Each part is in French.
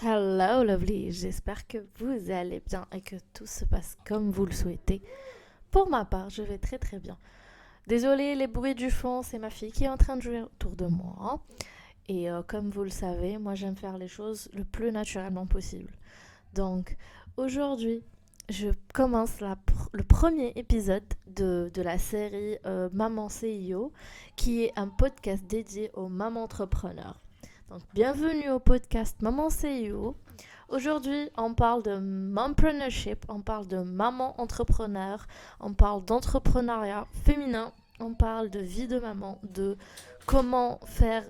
Hello lovely, j'espère que vous allez bien et que tout se passe comme vous le souhaitez. Pour ma part, je vais très très bien. Désolée, les bruits du fond, c'est ma fille qui est en train de jouer autour de moi. Et comme vous le savez, moi j'aime faire les choses le plus naturellement possible. Donc aujourd'hui, je commence le premier épisode de la série Maman CEO, qui est un podcast dédié aux mamans entrepreneurs. Donc bienvenue au podcast Maman CEO. Aujourd'hui, on parle de mompreneurship, on parle de maman entrepreneur, on parle d'entrepreneuriat féminin, on parle de vie de maman, de comment faire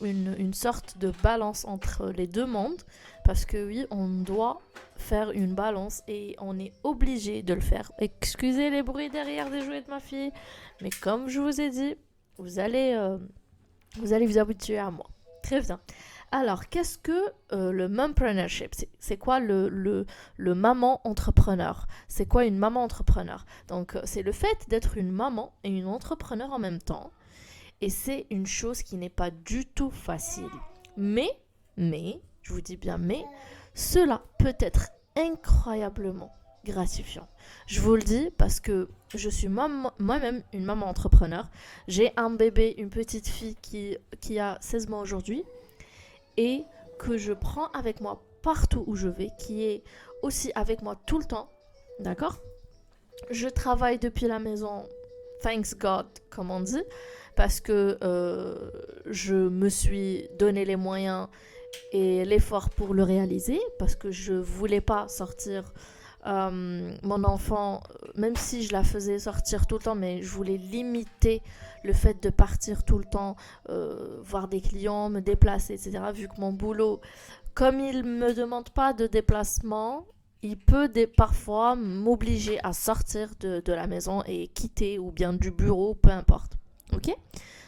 une sorte de balance entre les deux mondes. Parce que oui, on doit faire une balance et on est obligé de le faire. Excusez les bruits derrière des jouets de ma fille, mais comme je vous ai dit, vous allez, euh, vous allez vous habituer à moi. Très bien. Alors, qu'est-ce que le mompreneurship? C'est quoi le maman entrepreneur? C'est quoi une maman entrepreneur? Donc, c'est le fait d'être une maman et une entrepreneur en même temps. Et c'est une chose qui n'est pas du tout facile. Mais, je vous dis bien cela peut être incroyablement gratifiant. Je vous le dis parce que je suis moi-même une maman entrepreneur. J'ai un bébé, une petite fille qui a 16 mois aujourd'hui et que je prends avec moi partout où je vais, qui est aussi avec moi tout le temps. D'accord? Je travaille depuis la maison, thanks God, comme on dit, parce que je me suis donné les moyens et l'effort pour le réaliser, parce que je voulais pas sortir mon enfant, même si je la faisais sortir tout le temps, mais je voulais limiter le fait de partir tout le temps, voir des clients, me déplacer, etc. Vu que mon boulot, comme il me demande pas de déplacement, il peut parfois m'obliger à sortir de la maison et quitter, ou bien du bureau, peu importe. Ok?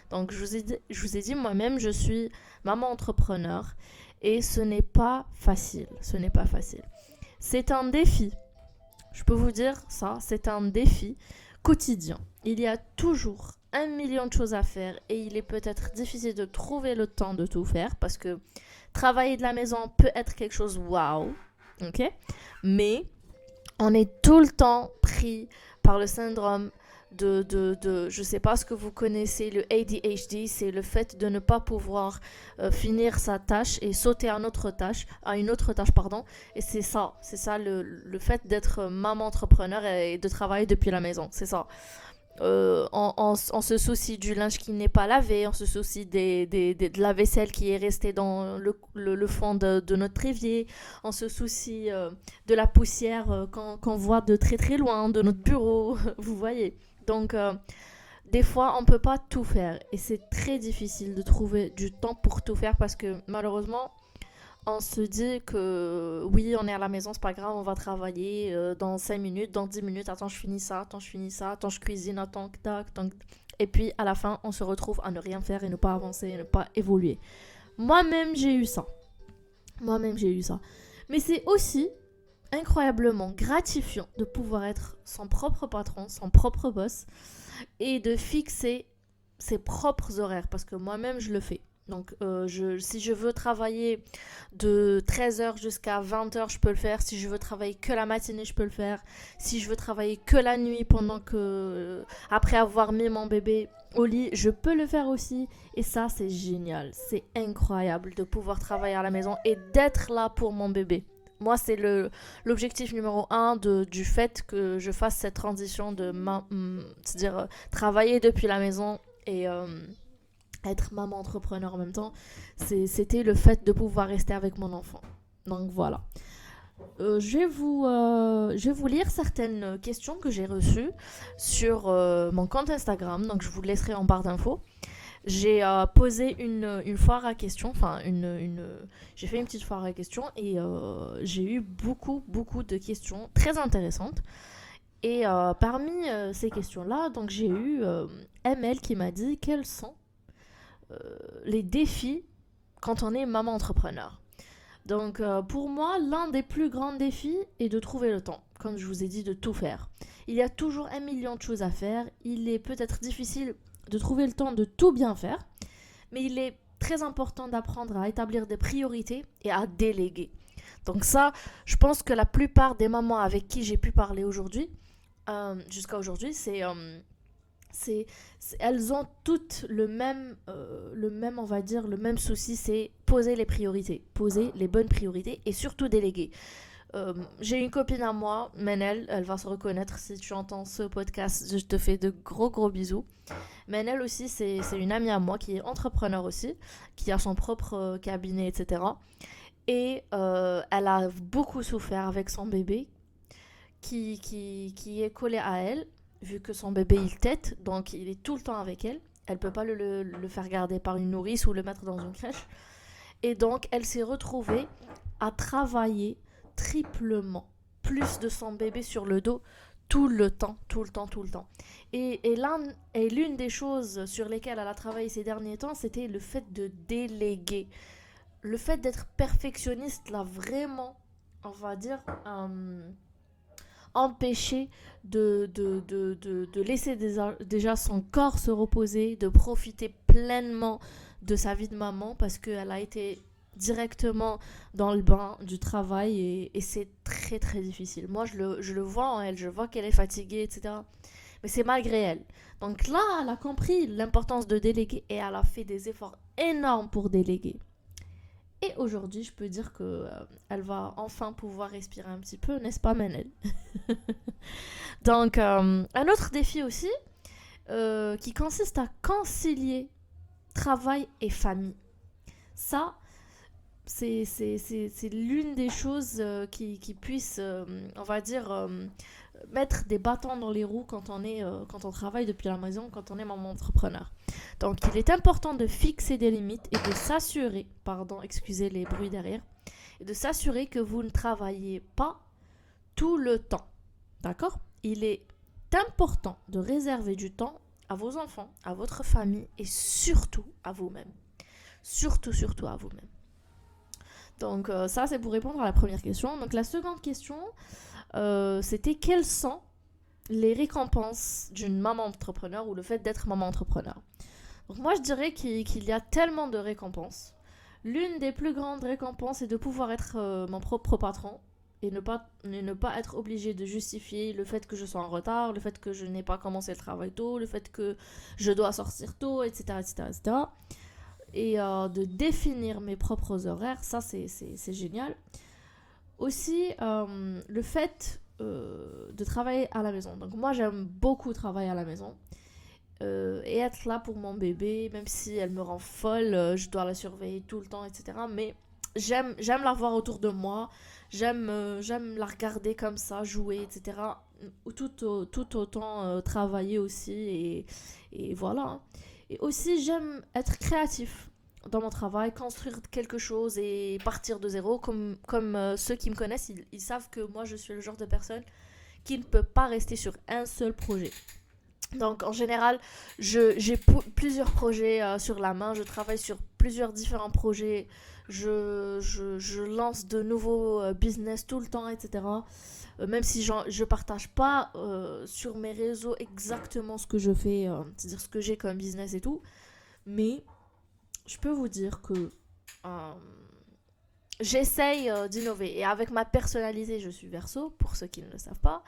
Donc je vous ai dit moi-même, je suis maman entrepreneur et ce n'est pas facile. Ce n'est pas facile. C'est un défi. Je peux vous dire ça, c'est un défi quotidien. Il y a toujours un million de choses à faire et il est peut-être difficile de trouver le temps de tout faire parce que travailler de la maison peut être quelque chose waouh, ok? Mais on est tout le temps pris par le syndrome je sais pas ce que vous connaissez, le ADHD, c'est le fait de ne pas pouvoir finir sa tâche et sauter à une autre tâche, pardon. Et c'est ça le fait d'être maman entrepreneur et de travailler depuis la maison, c'est ça. On se soucie du linge qui n'est pas lavé, on se soucie de la vaisselle qui est restée dans le fond de notre évier, on se soucie de la poussière qu'on voit de très très loin de notre bureau, vous voyez. Donc, des fois, on ne peut pas tout faire et c'est très difficile de trouver du temps pour tout faire parce que malheureusement, on se dit que oui, on est à la maison, c'est pas grave, on va travailler dans 5 minutes, dans 10 minutes, attends, je finis ça, attends, je finis ça, attends, je cuisine, attends, tac, tac. Et puis à la fin, on se retrouve à ne rien faire et ne pas avancer, et ne pas évoluer. Moi-même, j'ai eu ça. Moi-même, j'ai eu ça. Mais c'est aussi incroyablement gratifiant de pouvoir être son propre patron, son propre boss et de fixer ses propres horaires parce que moi-même, je le fais. Donc, si je veux travailler de 13h jusqu'à 20h, je peux le faire. Si je veux travailler que la matinée, je peux le faire. Si je veux travailler que la nuit après avoir mis mon bébé au lit, je peux le faire aussi. Et ça, c'est génial. C'est incroyable de pouvoir travailler à la maison et d'être là pour mon bébé. Moi, c'est l'objectif numéro un du fait que je fasse cette transition c'est-à-dire travailler depuis la maison et être maman entrepreneur en même temps, c'était le fait de pouvoir rester avec mon enfant. Donc voilà. Je vais vous lire certaines questions que j'ai reçues sur mon compte Instagram. Donc je vous laisserai en barre d'infos. J'ai posé une foire à questions, enfin j'ai fait une petite foire à questions et j'ai eu beaucoup de questions très intéressantes. Et parmi ces questions-là, donc j'ai eu ML qui m'a dit quels sont les défis quand on est maman entrepreneur. Donc pour moi, l'un des plus grands défis est de trouver le temps, comme je vous ai dit, de tout faire. Il y a toujours un million de choses à faire. Il est peut-être difficile de trouver le temps de tout bien faire, mais il est très important d'apprendre à établir des priorités et à déléguer. Donc ça, je pense que la plupart des mamans avec qui j'ai pu parler aujourd'hui, jusqu'à aujourd'hui, c'est, elles ont toutes on va dire, le même souci, c'est poser les priorités, poser les bonnes priorités et surtout déléguer. J'ai une copine à moi, Menel, elle va se reconnaître si tu entends ce podcast, je te fais de gros gros bisous. Menel aussi, c'est une amie à moi qui est entrepreneur aussi, qui a son propre cabinet, etc. Et elle a beaucoup souffert avec son bébé qui est collé à elle, vu que son bébé il tète, donc il est tout le temps avec elle. Elle peut pas le faire garder par une nourrice ou le mettre dans une crèche. Et donc elle s'est retrouvée à travailler triplement, plus de son bébé sur le dos, tout le temps, tout le temps, tout le temps. Et l'une des choses sur lesquelles elle a travaillé ces derniers temps, c'était le fait de déléguer. Le fait d'être perfectionniste l'a vraiment, on va dire, empêché de laisser déjà son corps se reposer, de profiter pleinement de sa vie de maman parce qu'elle a été directement dans le bain du travail et c'est très très difficile. Moi je le vois en elle, je vois qu'elle est fatiguée, etc. Mais c'est malgré elle. Donc là, elle a compris l'importance de déléguer et elle a fait des efforts énormes pour déléguer. Et aujourd'hui, je peux dire que elle va enfin pouvoir respirer un petit peu, n'est-ce pas, Manel? Donc, un autre défi aussi, qui consiste à concilier travail et famille. Ça, c'est l'une des choses qui puisse, on va dire, mettre des bâtons dans les roues quand on travaille depuis la maison, quand on est maman entrepreneur. Donc, il est important de fixer des limites et de s'assurer, pardon, excusez les bruits derrière, et de s'assurer que vous ne travaillez pas tout le temps. D'accord? Il est important de réserver du temps à vos enfants, à votre famille et surtout à vous-même. Surtout, surtout à vous-même. Donc ça, c'est pour répondre à la première question. Donc la seconde question, c'était quelles sont les récompenses d'une maman entrepreneur ou le fait d'être maman entrepreneur. Donc moi, je dirais qu'il y a tellement de récompenses. L'une des plus grandes récompenses est de pouvoir être mon propre patron et ne pas être obligé de justifier le fait que je sois en retard, le fait que je n'ai pas commencé le travail tôt, le fait que je dois sortir tôt, etc. etc., etc. Et de définir mes propres horaires, ça c'est génial. Aussi, le fait de travailler à la maison. Donc moi, j'aime beaucoup travailler à la maison. Et être là pour mon bébé, même si elle me rend folle, je dois la surveiller tout le temps, etc. Mais j'aime la voir autour de moi, j'aime la regarder comme ça, jouer, etc. Tout autant travailler aussi, et voilà. Et aussi, j'aime être créatif dans mon travail, construire quelque chose et partir de zéro. Comme ceux qui me connaissent, ils savent que moi, je suis le genre de personne qui ne peut pas rester sur un seul projet. Donc en général, j'ai plusieurs projets sur la main, je travaille sur plusieurs différents projets, je lance de nouveaux business tout le temps, etc. Même si je partage pas sur mes réseaux exactement ce que je fais, c'est-à-dire ce que j'ai comme business et tout, mais je peux vous dire que euh, j'essaye d'innover. Et avec ma personnalité, je suis Verseau, pour ceux qui ne le savent pas.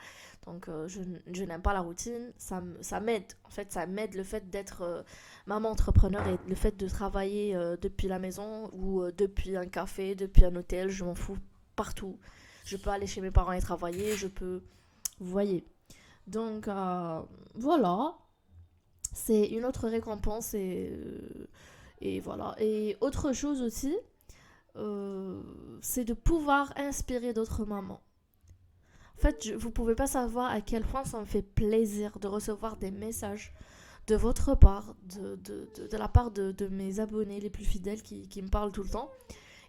Donc je n'aime pas la routine. Ça m'aide. En fait, ça m'aide le fait d'être maman entrepreneur et le fait de travailler depuis la maison ou depuis un café, depuis un hôtel. Je m'en fous partout. Je peux aller chez mes parents et travailler. Je peux... Vous voyez. Donc voilà. C'est une autre récompense et voilà. Et autre chose aussi, c'est de pouvoir inspirer d'autres mamans. En fait, vous pouvez pas savoir à quel point ça me fait plaisir de recevoir des messages de votre part, de la part de mes abonnés les plus fidèles qui me parlent tout le temps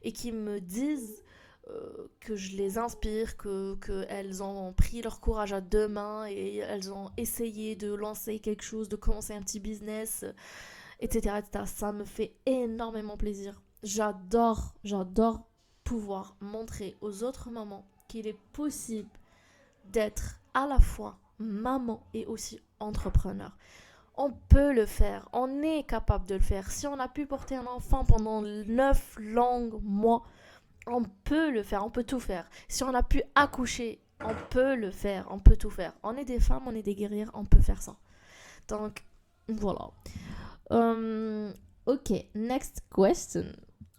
et qui me disent que je les inspire, qu'elles ont pris leur courage à deux mains et elles ont essayé de lancer quelque chose, de commencer un petit business, etc., etc. Ça me fait énormément plaisir. J'adore pouvoir montrer aux autres mamans qu'il est possible d'être à la fois maman et aussi entrepreneur. On peut le faire, on est capable de le faire. Si on a pu porter un enfant pendant 9 longs mois, on peut le faire, on peut tout faire. Si on a pu accoucher, on peut le faire, on peut tout faire. On est des femmes, on est des guerrières, on peut faire ça. Donc, voilà. Ok, next question.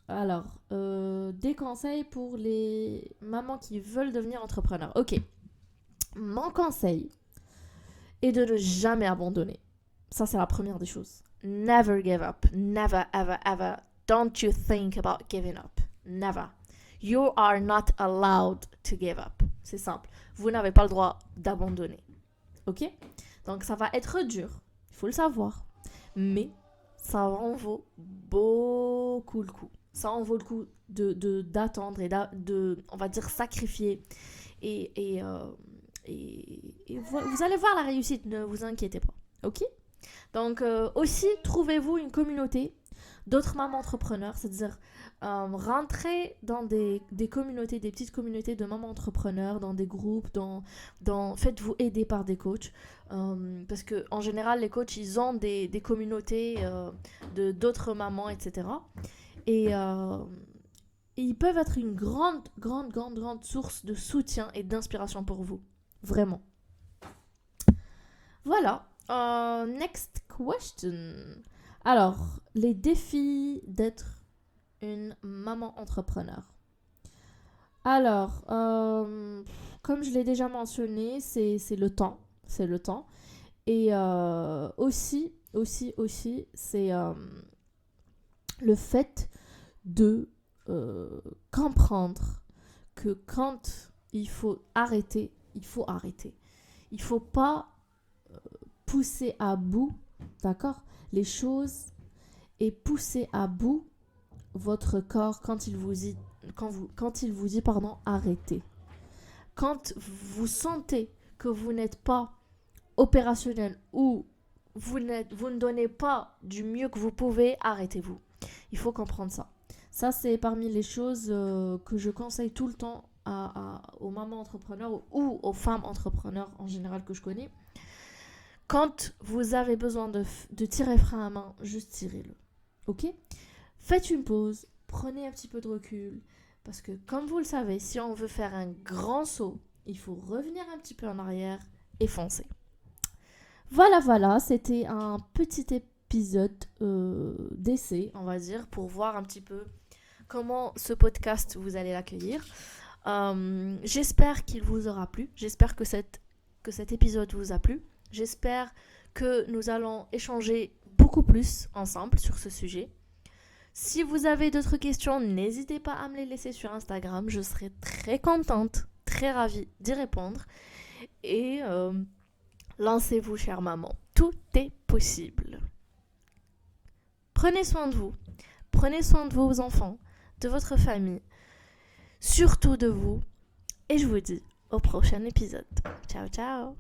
Alors, des conseils pour les mamans qui veulent devenir entrepreneurs. Ok, mon conseil est de ne jamais abandonner. Ça, c'est la première des choses. Never give up. Never, ever, ever. Don't you think about giving up. Never. You are not allowed to give up. C'est simple. Vous n'avez pas le droit d'abandonner. Ok? Donc, ça va être dur. Il faut le savoir. Mais ça en vaut beaucoup le coup. Ça en vaut le coup d'attendre et on va dire, sacrifier. Et vous allez voir la réussite. Ne vous inquiétez pas. Ok? Donc, aussi, trouvez-vous une communauté d'autres mamans entrepreneurs, c'est-à-dire rentrez dans des communautés, des petites communautés de mamans entrepreneurs, dans des groupes, faites-vous aider par des coachs, parce qu'en général, les coachs, ils ont des communautés d'autres mamans, etc. Et ils peuvent être une grande source de soutien et d'inspiration pour vous. Vraiment. Voilà. Next question. Alors, les défis d'être une maman entrepreneur. Alors, comme je l'ai déjà mentionné, c'est le temps. C'est le temps. Et aussi, c'est le fait de comprendre que quand il faut arrêter, il faut arrêter. Il ne faut pas pousser à bout, d'accord, les choses et pousser à bout votre corps quand il vous dit arrêtez. Quand vous sentez que vous n'êtes pas opérationnel ou vous ne donnez pas du mieux que vous pouvez, arrêtez-vous. Il faut comprendre ça. Ça, c'est parmi les choses que je conseille tout le temps aux mamans entrepreneurs ou aux femmes entrepreneurs en général que je connais. Quand vous avez besoin de tirer frein à main, juste tirez-le. Ok ? Faites une pause, prenez un petit peu de recul. Parce que comme vous le savez, si on veut faire un grand saut, il faut revenir un petit peu en arrière et foncer. Voilà, c'était un petit épisode d'essai, on va dire, pour voir un petit peu comment ce podcast vous allez l'accueillir. J'espère qu'il vous aura plu. J'espère que cet épisode vous a plu. J'espère que nous allons échanger beaucoup plus ensemble sur ce sujet. Si vous avez d'autres questions, n'hésitez pas à me les laisser sur Instagram. Je serai très contente, très ravie d'y répondre. Et lancez-vous, chère maman. Tout est possible. Prenez soin de vous. Prenez soin de vos enfants, de votre famille, surtout de vous. Et je vous dis au prochain épisode. Ciao, ciao.